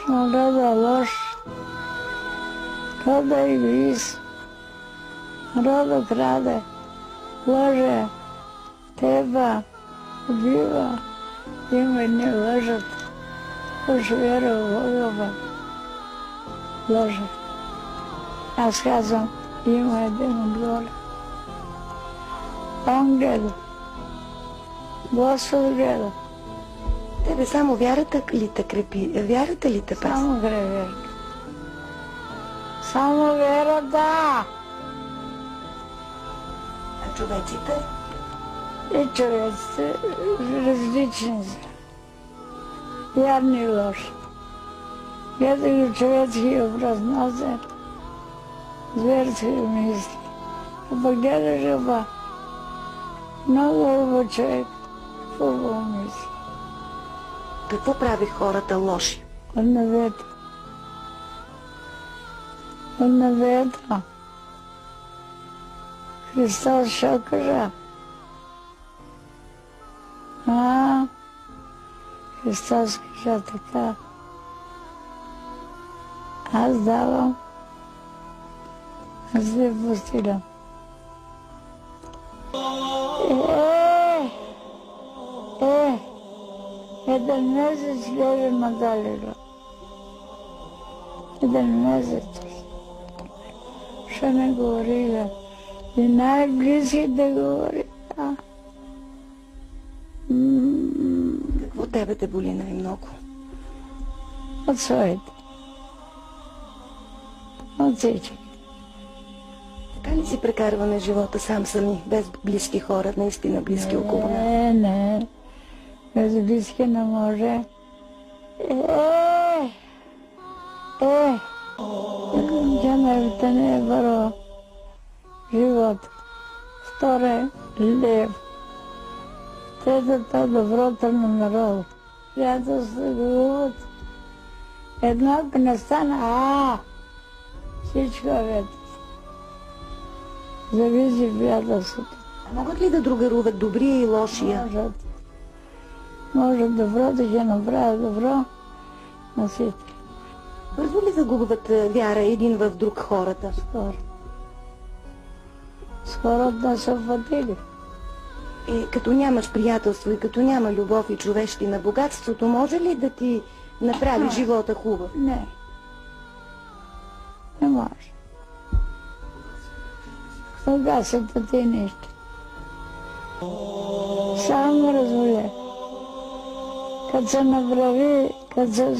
Рода лош, рода егоист, рода краде, лъже, теба, убива. Има едни лъжат, уж вяра в Бога, лъжат. Аз казвам, има един отгоре. Он гледа. Господ гледа. Тебе само вярата ли те крепи? Вярата ли те пази? Само вярата. Само вярата. А човеците? И човеците различни са. Вярни и лоши. Гледа го човецки образ носе, зверски мисли. А пък гледаш оба. Много хубав човек, хубаво мисли. Какво прави хората лоши? От навета. От навета. Христос ще кажа. Христос кажа така. Аз давам, аз ви постигам. Един месец лежа на далега. Един месец. Ще не говориха. И най-близките говориха. Какво тебе те боли най-много? От своите. От всички. Така ли си прекарваме живота сами, без близки хора, наистина близки около нас? Не. Без близки не може. Джаневите не е бърво. Живот. Вторе, лев. Третата, доброто на народа. Приятелство говорят. Едно, ако не стана, всичко е вече. Зависи приятелството. А могат ли да другаруват добрия и лошия? Можат. Може доброто ще направи добро на всички. Бързо ли загубват вяра един в друг хората? Скоро. Скоро да са впадили. Като нямаш приятелство и като няма любов и човещина, богатството може ли да ти направи живота хубав? Не. Не може. Богатството ти е нищо. Само разволя. Като се направи, като се